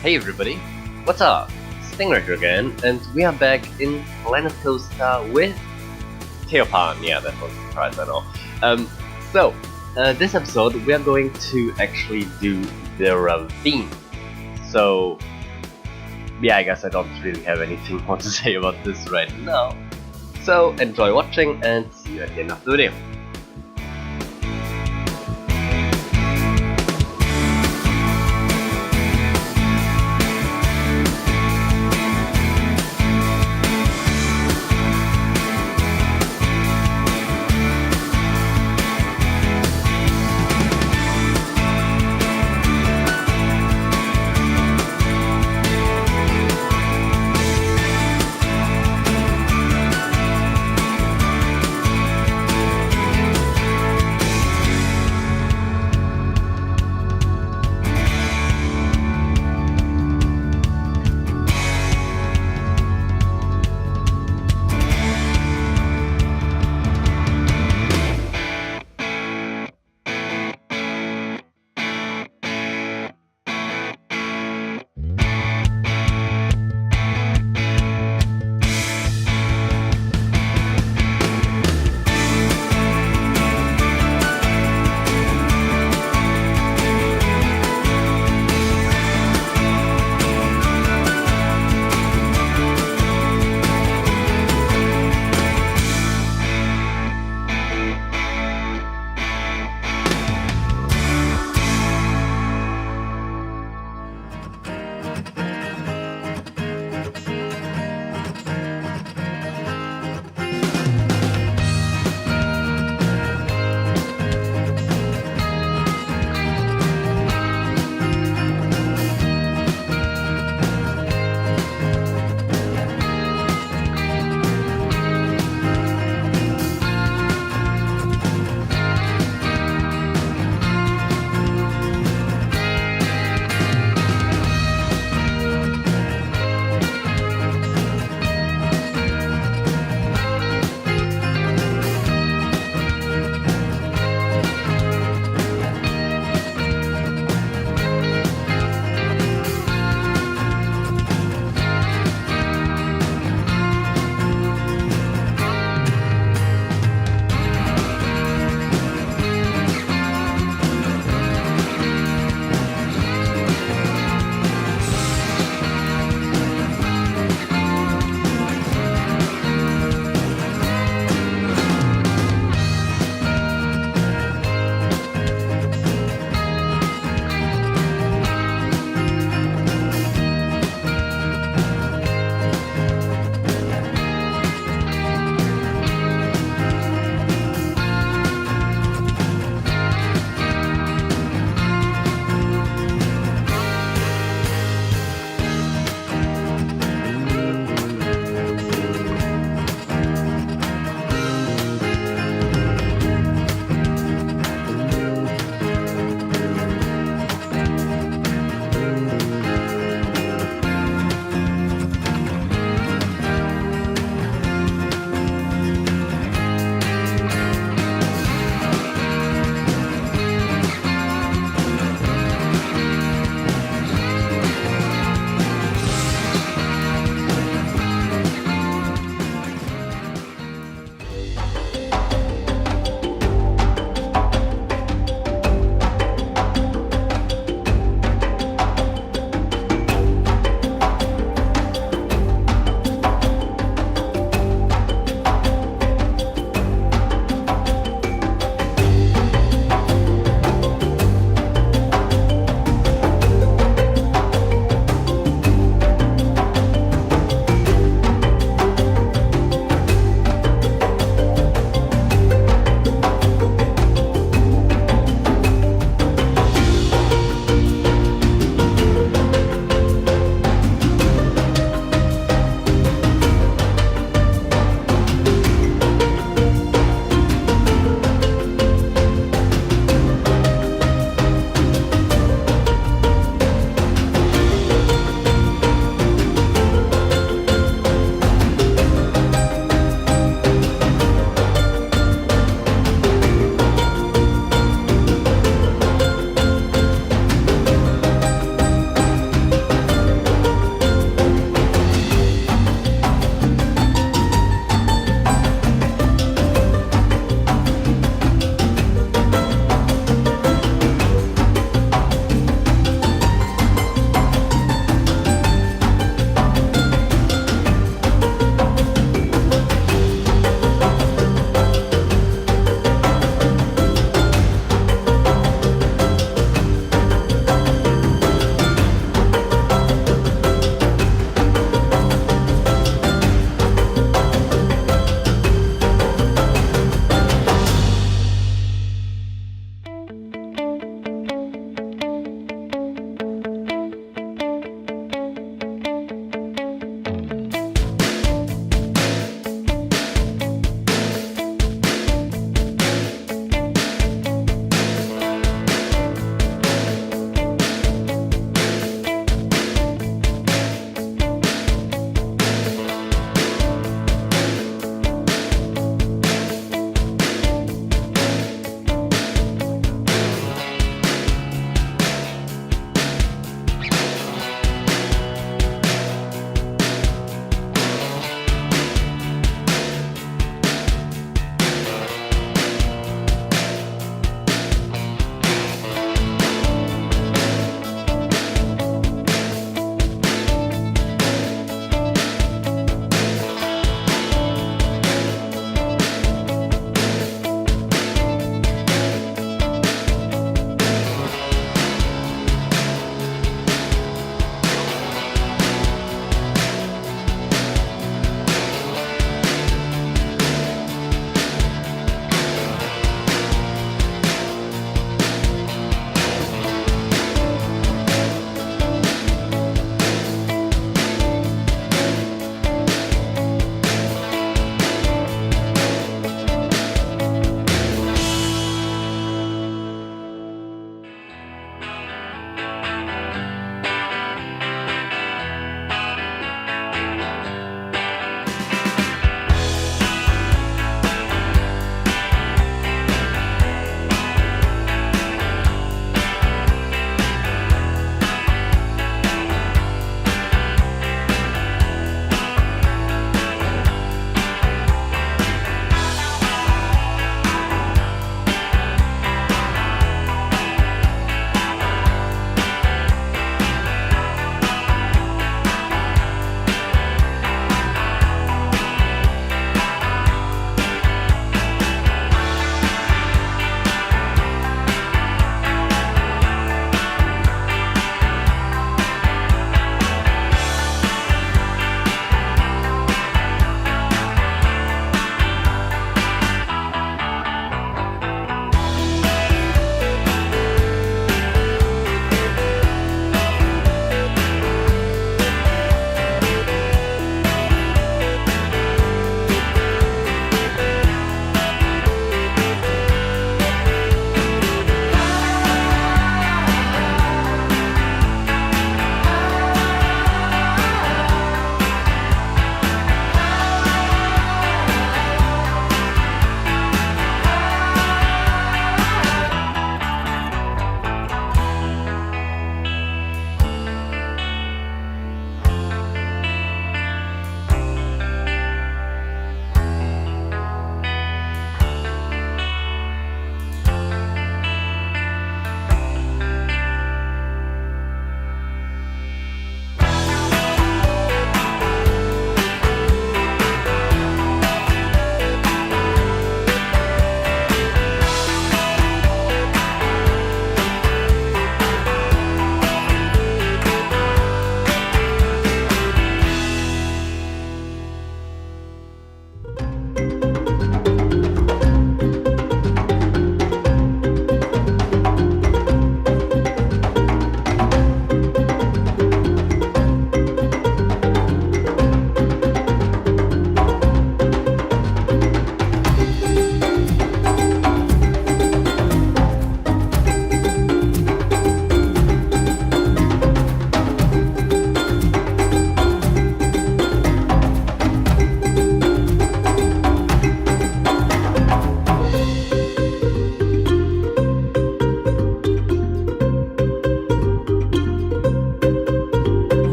Hey everybody, what's up? Stinger here again, and we are back in Planet Coaster with Teopan. Yeah, that was a surprise, I know. This episode we are going to actually do the Ravine. So, yeah, I guess I don't really have anything more to say about this right now. So, enjoy watching and see you at the end of the video.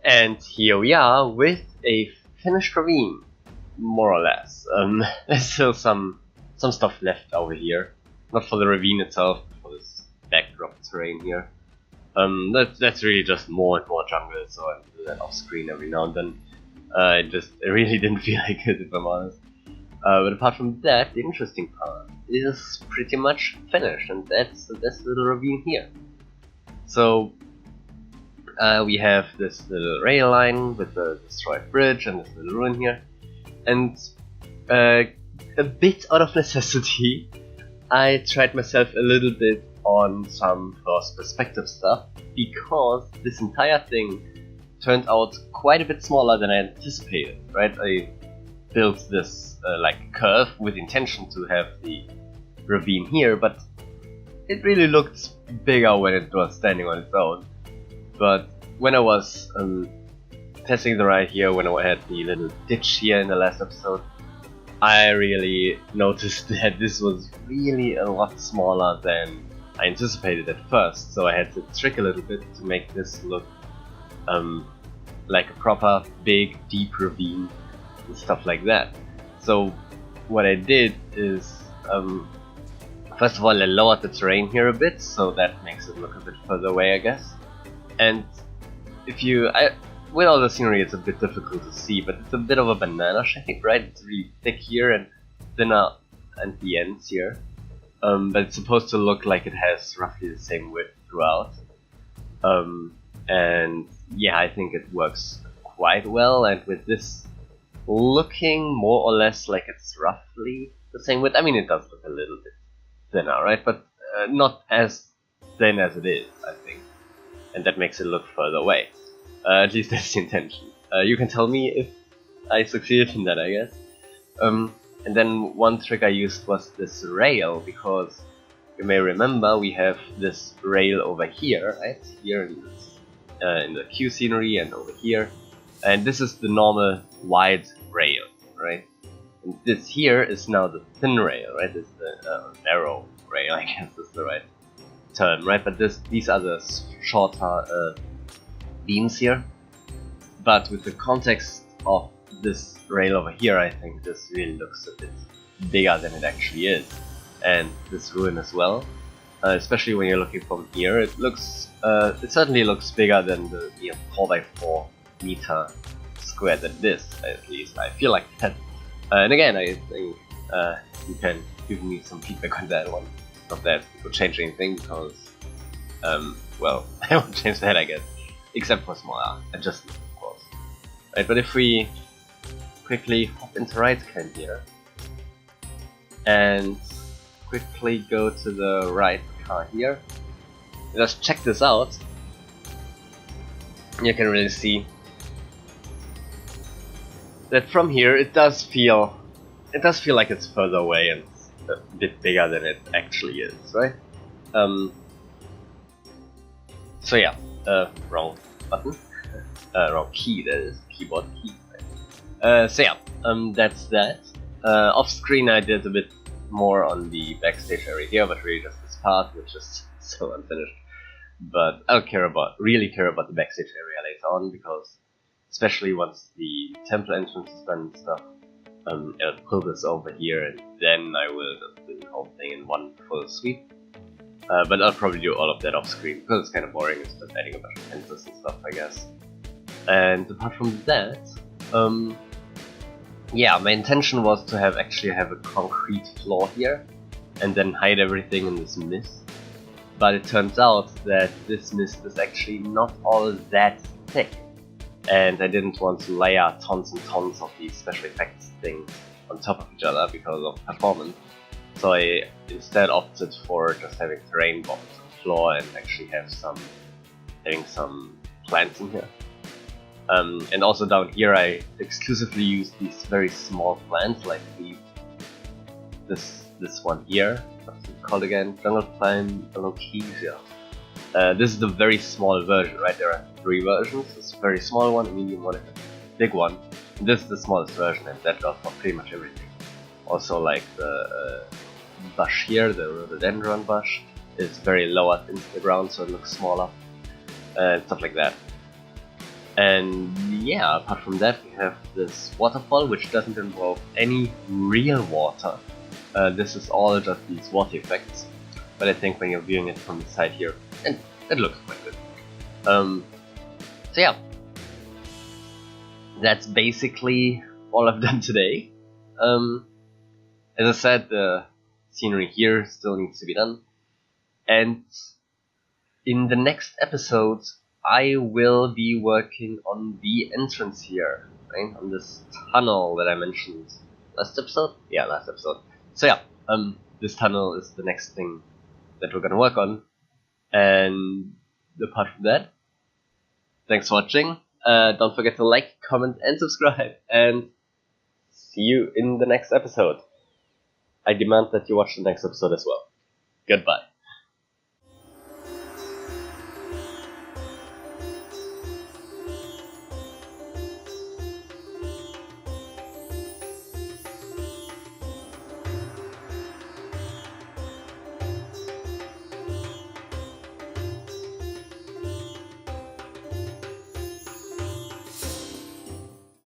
And here we are with a finished ravine, more or less. There's still some stuff left over here, not for the ravine itself, but for this backdrop terrain here. That's really just more and more jungle, so I do that off screen every now and then. I really didn't feel like it, if I'm honest. But apart from that, the interesting part is pretty much finished, and that's this little ravine here. So we have this little rail line with the destroyed bridge and this little ruin here, and a bit out of necessity, I tried myself a little bit on some first perspective stuff, because this entire thing turned out quite a bit smaller than I anticipated, right? I built this like curve with intention to have the ravine here, but it really looked bigger when it was standing on its own. But when I was testing the ride here, when I had the little ditch here in the last episode, I really noticed that this was really a lot smaller than I anticipated at first, so I had to trick a little bit to make this look like a proper big deep ravine and stuff like that. So what I did is first of all I lowered the terrain here a bit, so that makes it look a bit further away, I guess. And with all the scenery it's a bit difficult to see, but it's a bit of a banana shape, right? It's really thick here and thinner at the ends here. But it's supposed to look like it has roughly the same width throughout. And yeah, I think it works quite well, and with this looking more or less like it's roughly the same width, I mean it does look a little bit thinner, right? But not as thin as it is, I think. And that makes it look further away. At least that's the intention. You can tell me if I succeeded in that, I guess. And then one trick I used was this rail, because you may remember we have this rail over here, right? Here in the Q scenery and over here. And this is the normal wide rail, right? And this here is now the thin rail, right? This is the narrow rail, I guess is the right term, right? But these are the shorter beams here. But with the context of this rail over here, I think this really looks a bit bigger than it actually is. And this ruin as well, especially when you're looking from here, it certainly looks bigger than the 4x4 meter square that it is, at least I feel like that. And again, I think you can give me some feedback on that one. Not that it would change anything, because well, I won't change that, I guess, except for smaller adjustments, of course. Right, but if we quickly hop into right scan here and quickly go to the right car here, just check this out. You can really see that from here it does feel like it's further away and a bit bigger than it actually is, right? So yeah, wrong button, wrong key, that is, keyboard key. So yeah, that's that. Off screen I did a bit more on the backstage area here, but really just this part, which is still unfinished. But I'll really care about the backstage area later on, because especially once the temple entrance is done and stuff, I'll pull this over here, and then I will just do the whole thing in one full sweep. But I'll probably do all of that off screen, because it's kind of boring. It's just adding a bunch of fences and stuff, I guess. And apart from that, yeah, my intention was to actually have a concrete floor here, and then hide everything in this mist. But it turns out that this mist is actually not all that thick, and I didn't want to layer tons and tons of these special effects things on top of each other because of performance. So I instead opted for just having terrain blocks on the floor and actually having some plants in here. And also down here I exclusively use these very small plants, like this one here. What's it called again? Jungle Pine Alocasia. This is the very small version, right? There are 3 versions. This very small one, a medium one, and a big one. And this is the smallest version, and that goes for pretty much everything. Also, like the bush here, the rhododendron bush, is very lowered into the ground, so it looks smaller, and stuff like that. And yeah, apart from that, we have this waterfall, which doesn't involve any real water. This is all just these water effects, but I think when you're viewing it from the side here, it looks quite good. So yeah, that's basically all I've done today. As I said, the scenery here still needs to be done, and in the next episode I will be working on the entrance here, right? On this tunnel that I mentioned last episode? Yeah, last episode. So yeah, this tunnel is the next thing that we're gonna work on. And apart from that, thanks for watching. Don't forget to like, comment, and subscribe. And see you in the next episode. I demand that you watch the next episode as well. Goodbye.